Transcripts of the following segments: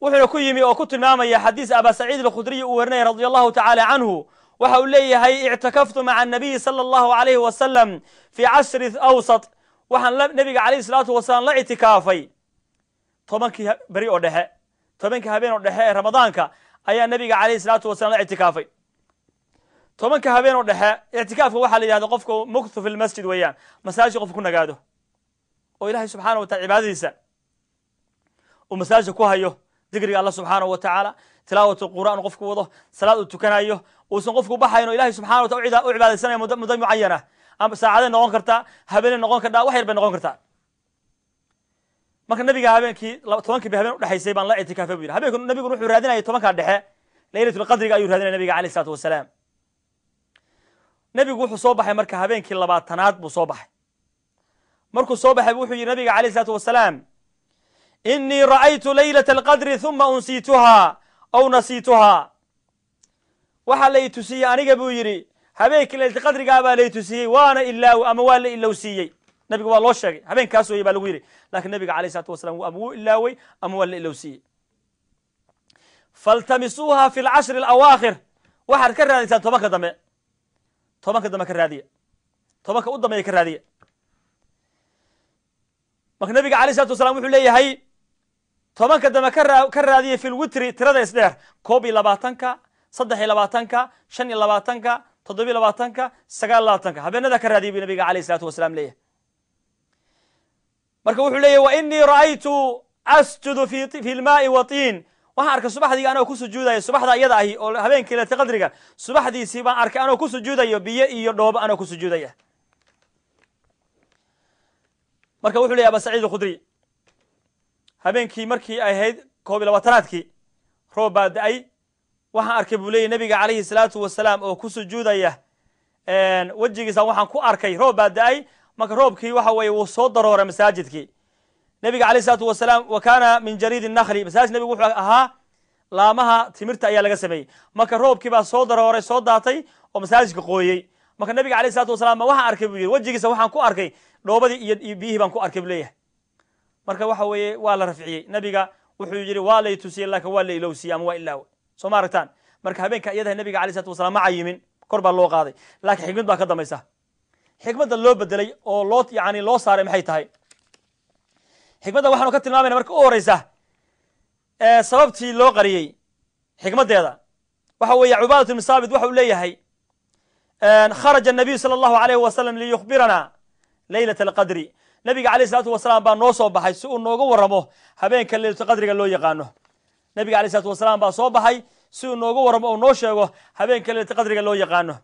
wuxuu ku yimi oo ku tilmaamaya xadiis Aba Saciid al-Khudri uu warinay radiyallahu ta'ala anhu waxa uu leeyahay i'takaftu ma'a an-nabi sallallahu alayhi wa sallam fi 'ashr awsat waxaan nabiga alayhi salatu wa sallam la i'tikaafay tobankii bari oo dhexe tobankii habeen oo dhexe ee ramadaanka ayaa nabiga alayhi salatu wa sallam la i'tikaafay tobankii habeen oo dhexe i'tikaafku waxa la yiraahdo qofku mukthu fil masjid weeyaan masaajid qofku nagaado oo ilaahay subhanahu wa ta'ala cibaadadiisa oo masaajid ku hayo ذكر الله سبحانه وتعالى تلاوة القرآن قفك وضه صلاة التكناية وسنقفك بحينه إلهي سبحانه وتعالى أعباد السنة مدة معينة أم ساعدين نقون كرتا هبين نقون كرتا وحير بين نقون كرتا ما كان النبي هبين كي توانك بهبين رح يسيبان لا اعتكاف بير هبين النبي يروح يرادنا يتوانك على ليلة القدر أيها يرادنا النبي عليه الصلاة والسلام نبي يقول صباح مرك هبين كي لباتنات بصباح مركو صباح يقول النبي عليه الصلاة والسلام إني رأيت ليلة القدر ثم أنسيتها أو نسيتها وحليت سي أنا جبويري هبيك ليلة القدر قابل ليت سي وأنا إلا أموال إلا وسيي نبي والله شيء هبين كاسو يبالغيري لكن النبي عليه الصلاة والسلام أبو إلا وي أموال إلا وسيي فالتمسوها في العشر الأواخر واحد كرر إنسان طبك دم كرادية طبك قدام كرادية ما النبي عليه الصلاة والسلام يقول لي هي طبعا كدما كرادية في الوتر ترى إسدار كوبي لباتنكا صدحي لباتنكا شني لباتنكا تضبي لباتنكا سجال لباتنكا هبنا ذا كرادية بالنبي عليه الصلاة والسلام ليه مركب يقول لي وإني رأيت أسجد في الماء وطين وهارك الصباح دي أنا وكوس جودا الصباح دا يدا هي هبين كلا تقدرك الصباح دي سيبا أرك أنا وكوس جودا يبيه يدوب أنا وكوس جودا marka wuxuu leeyahay Aba Saciid al-Khudri habeenkii markii ay ahayd 22aadkii roob baa da'ay waxaan arkay buu leeyahay nabiga calayhi salaatu wasalaam oo ku sujuudaya wajigiisa waxaan ku arkay roob baa da'ay marka roobkii waxa weeye uu soo darooray masaajidkii nabiga calayhi salaatu wasalaam wa kana min jariid an-nakhli masaajid nabigu wuxuu ahaa laamaha timirta ayaa laga sameeyay marka roobkii baa soo darooray soo daatay oo masaajidka qooyay marka nabiga calayhi salaatu wasalaam waxaan arkay buu yiri wajigiisa waxaan ku arkay dhoobadii iyo biyihii baan ku arkay leeyahay marka waxa weeye waa la rafciyay nabiga wuxuu yiri waa la tusiyay laakiin waa la ilowsiyay ama waa ilaaw soo ma aragtaan marka habeenka iyada nabiga calayhi salaatu wasalaam ma cayimin kor baa loo qaaday laakiin xigmad baa ka dambaysa xigmadda loo bedelay oo loo yaani loo saaray maxay tahay xigmadda waxaanu ka tilmaamayna marka u horeysa sababtii loo qariyay xigmadeeda waxa weeye Ubaadatu ibn Saabit waxa uu leeyahay خرج النبي صلى الله عليه وسلم ليخبرنا ليلة القدر نبي عليه الصلاة والسلام بان نوصو بحي سوء نوغو ورمو هبين كان ليلة القدر قال له يقانو نبي عليه الصلاة والسلام بان صو بحي سوء نوغو ورمو نوشيغو هبين كان ليلة القدر قال له يقانو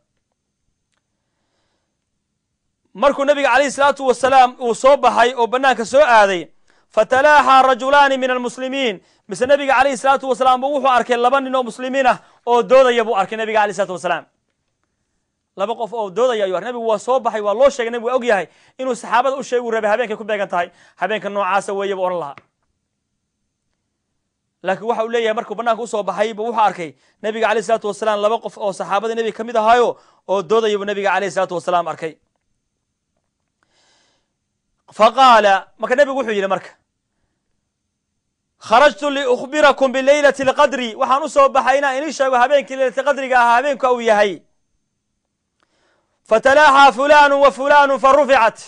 مركو نبي عليه الصلاة والسلام وصو بحي وبناك سوء هذي فتلاحى رجلان من المسلمين بس النبي عليه الصلاة والسلام بوحو أركي اللبان إنه مسلمين أو دودا يبو أركي النبي عليه الصلاة والسلام laba qof oo doodaya ayuu nabigu waa soo baxay waa loo sheegay nabigu og yahay inuu saxaabada u sheego rabay habeenka ku beegan tahay habeenka noocaas weeye buu oran lahaa laakiin waxa uu leeyahay markuu banaanka u soo baxay buu wuxuu arkay nabiga kaleey salaatu wasalaam laba qof oo saxaabada nabiga kamid ahaayo oo doodaya buu nabiga kaleey salaatu wasalaam arkay faqala marka nabigu wuxuu yiri marka kharajtu li ukhbirakum bi laylati al-qadri waxaan u soo baxayna in sheego habeenkii laylati qadriga ah habeenka uu yahay فتلاحى فلان وفلان فرفعت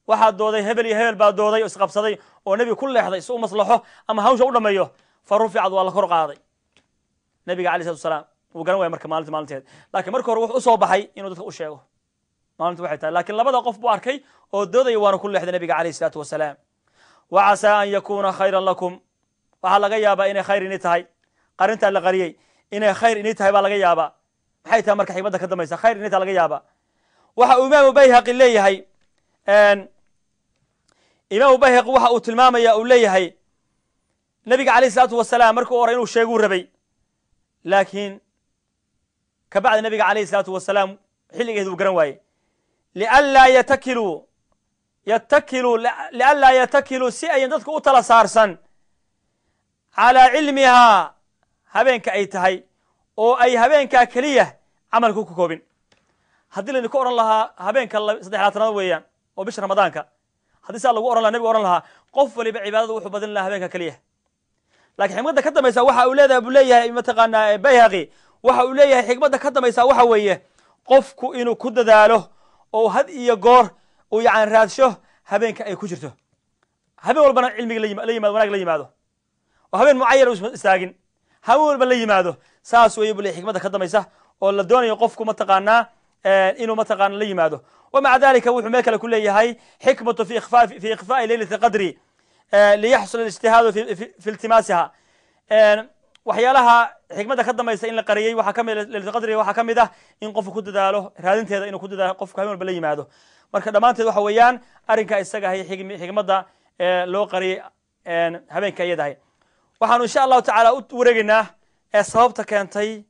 واحد دودي هبل با دودي اسقبسدي oo nabi ku leexday soo maslaxo ama hawsha u dhameeyo فرفعت wala kor qaaday nabiga kaleey salaam uu garan way marka maalinteed laakiin markii hore wuxuu soo baxay inuu dadka u sheego maalintu waxay tahay laakiin labada qof buu arkay oo dooday waana ku leexday nabiga kaleey salaam wa asa an yakuna khayran lakum waxa laga yaabaa inay khayr inay tahay qarinta la qariyay inay khayr inay tahay baa laga yaabaa maxay tahay marka xigmada ka dambaysa khayr inay tahay laga yaabaa waxa imaam Bayhaqi leeyahay imaam Bayhaqi waxa uu tilmaamaya uu leeyahay nabiga kaleey salaatu wasalaam markuu oray inuu sheego rabay laakiin ka bacdi nabiga kaleey salaatu wasalaam xilligeedu garan waayay li'alla yatakilu si ay dadku u tala saarsan ala ilmiha habeenka ay tahay oo ay habeenka kaliya amalku ku koobin haddii la ku oran lahaa habeenka 3 weeyaan oo bisha ramadaanka haddii saa lagu oran lahaa nabiga oran lahaa qof waliba cibaadadu wuxuu badan lahaa habeenka kaliya laakiin xikmadda ka dambaysa waxa uu leedahay buu leeyahay mataqaanaa bayhaqi waxa uu leeyahay xikmadda ka dambaysa waxa weeye qofku inuu ku dadaalo oo had iyo goor uu yani raadsho habeenka ay ku jirto habeen walbana cilmiga la yimaado wanaag la yimaado oo habeen mucayan uusan istaagin habeen walba la yimaado saas weeye buu leeyahay xikmadda ka dambaysa oo la doonayo qofku mataqaanaa inuu mataqaana la yimaado ومع ذلك وحو ميكل كل هي حكمة في إخفاء ليلة القدر ليحصل الاجتهاد في التماسها waxyaalaha xikmadda ka dambaysa in la qariyay waxa kamid leylatul qadri waxa kamid ah in qofku ku dadaalo raadinteeda inuu ku dadaalo qofku habeen walba la yimaado marka dhamaanteed waxa weeyaan arrinka isaga hay xikmadda loo qariyay habeenka iyadahay waxaanu insha allahu tacaala u wareegaynaa sababta keentay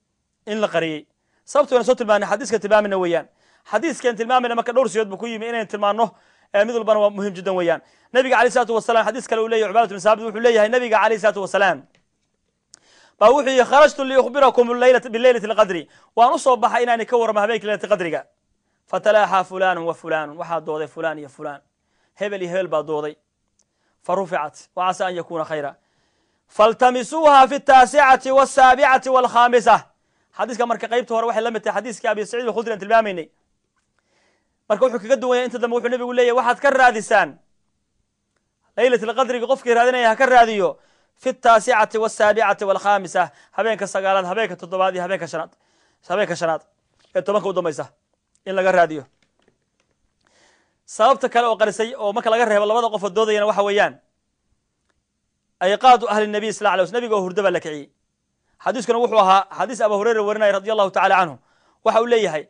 in la qariyay sababtu waan soo tilmaanay xadiiska tilmaamina weeyaan xadiiskan tilmaamina marka dhowr siyood buu ku yimi inaan tilmaano mid walbana waa muhiim jiddan weeyaan nabiga calayhi salaatu wasalaam xadiis kale uu leeyahay cubaadatu bin saabit wuxuu leeyahay nabiga calayhi salaatu wasalaam baa wuxuu yihi kharajtu liukhbirakum bileylati alqadri waan u soo baxay inaani ka warramo habeenkii leylati qadriga fatalaaxaa fulaanu wa fulaanu waxaa dooday fulaan iyo fulaan hebel iyo hebel baa dooday faruficat wacasa an yakuna khayra faltamisuuha fi الtaasicati والsaabicati والkhaamisa xadiiska marka qaybta hore waxay la mid tahay xadiiskii abi saciid alkhudri aan tilmaamaynay marka wuxuu kaga duwan yahay inta dambe wuxuu nabigu leeyahay waxaad ka raadisaan leylat alqadriga qofkii raadinaya ha ka raadiyo fi الtaasicati والsaabicati والkhaamisa habeenka sagaalaad habeenka toddobaad iyo habeenka shanaad ee tobanka u dambaysa in laga raadiyo sababta kale oo qarisay oo marka laga reebo labada qof oo doodayana waxa weeyaan ayqaadu ahli nabiy sal alay sl nabiga oo hurdo baa la kiciyey xadiiskuna wuxuu ahaa xadiis abu hurayra warinaya radi allahu tacala canhu waxa uu leeyahay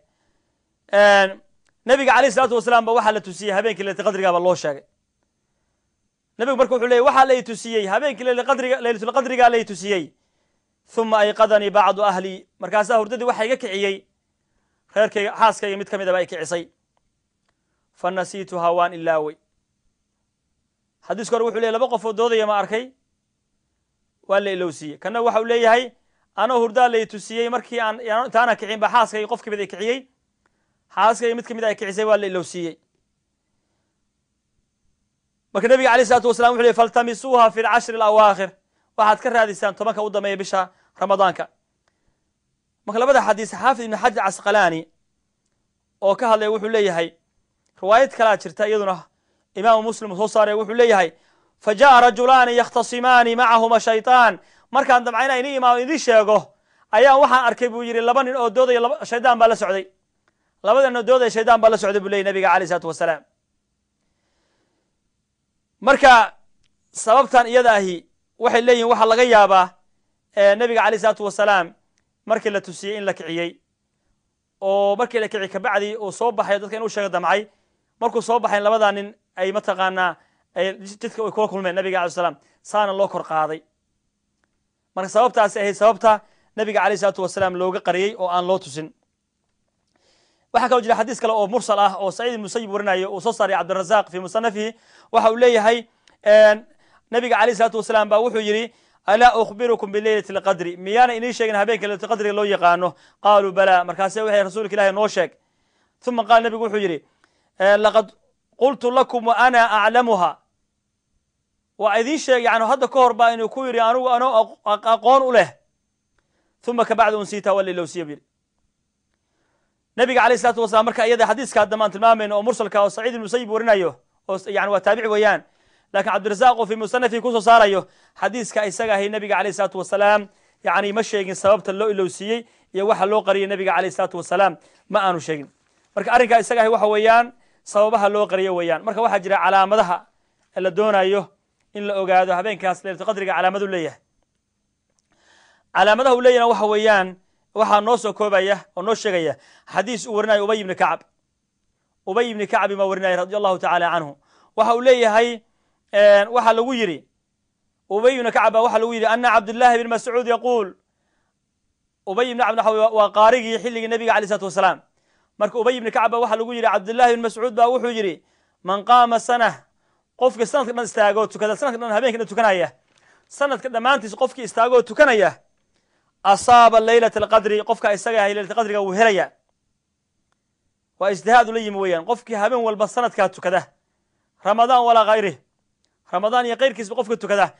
nabiga alayh isalaatu wasalaam ba waxaa la tusiyey habeenkii leylati qadrigaaba loo sheegay nabigu marka wuxuu leeyay waxaa lay tusiyey habeenkii leylatulqadrigaa lay tusiyey uma ayqadanii bacdu ahli markaasaa hurdadii waxa iga kiciyey reerkayga xaaskayga mid ka mid a baa i kicisay fanasiituhaa waan ilaawey xadiisku hore wuxuu leeyay laba qof oo doodaya ma arkay waa la ilowsiiyey kana waxa uu leeyahay anoo hurdaa lay tusiyey markii aan intaana kicin ba xaaskayga qof kamid ay kiciyey xaaskayga mid kamid ay kicisay waa la ilowsiiyey marka nabiga alayh isalaatu wasalam wuxu ley faltamisuuha fi alcashri alawaakhir waxaad ka raadisaan tobanka u dambeeya bisha ramadaanka marka labada xadiis xaafid ibn xajar casqalaani oo ka hadlaya wuxuu leeyahay riwaayad kalaa jirta iyaduna imaamu muslim soo saaray wuxuu leeyahay fajaءa rajulaani yakhtasimaani macahuma shayطaan markaan damca ina ini imaamo idin sheego ayaan waxaan arkay buu yidhi laba nin oo doodaya shaydaan baa la socday labada nin oo doodaya shaydaan baa la socday buu leeyay nabiga alayh isalaatu wasalaam marka sababtan iyada ahi waxay leeyihin waxaa laga yaabaa nabiga alayh isalaatu wasalaam markii la tusiyey in la kiciyey oo markii la kiciyey kabacdii uu soo baxay dadka inuu sheego damcay markuu soo baxayn labadaa nin ay mataqaanaa jidka ay kula kulmeen nabiga alay slam saana loo kor qaaday marka sababtaasi ahayd sababta nabiga alayh isalaatu wasalaam looga qariyey oo aan loo tusin waxaa kaloo jira xadiis kale oo mursal ah oo saciid ibn musayib warinayo uu soo saaray cabdirazaq fi musanafihi waxa uu leeyahay nabiga alayh isalaatu wasalaam baa wuxuu yidhi alaa ukhbirukum bileylati alqadri miyaana inii sheegin habeenka leylati qadriga loo yaqaano qaaluu balaa markaase waxay rasuulka ilahi noo sheeg uma qaala nabigu wuxuu yidhi laqad qultu lakum wa ana aclamuha waa idiin sheeg yani hadda ka hor baa inuu ku yidhi anugu anoo aqoon u leh uma kabacdi unsiita waa la ilowsiye bu yidhi nabiga alayh isalaatu wasalaam marka iyada xadiiska damaan tilmaamayno oo mursalka oo saciid ibn musayib warinayo oo yani waa taabici weeyaan lakin cabdirazaq oo fi musanafi kusoo saarayo xadiiska isaga ahay nabiga alayh isalaatu wasalaam yani ma sheegin sababta loo ilowsiiyey iyo waxa loo qariyay nabiga alayh isalaatu wasalaam ma aanu sheegin marka arrinkaa isaga ahay waxa weeyaan sababaha loo qariyo weeyaan marka waxaa jira calaamadaha la doonayo in la ogaado habeenkaas leylatu qadriga calaamadu leeyahay calaamadaha uu leeyahna waxa weeyaan waxaa noo soo koobaya oo noo sheegaya xadiis uu warinayo ubay ibni kacbi ma warinaya radi allahu tacala canhu waxa uu leeyahay waxaa lagu yidhi ubay ibni kacb waxaa lagu yidhi ana cabdullahi bn mascuud yaquul ubay ibni kacb waa qaarigii xilligii nabiga alay isalaatu wasalaam marka ubay ibni kacba waxaa lagu yidhi cabdullahi bn mascuud ba wuxuu yidhi man qaama sana qofkii sanadka dhan istaagoo tukada sanadka dhan habeenka dhan tukanaya sanadka dhammaantiis qofkii istaagoo tukanaya asaaba leylata alqadri qofka isaga ahay leylata qadriga wuu helaya waa ijtihaad ula yimi weeyaan qofkii habeen walba sanadkaa tukada ramadaan walaa kayrih ramadaan iyo kayrkiisba qofka tukada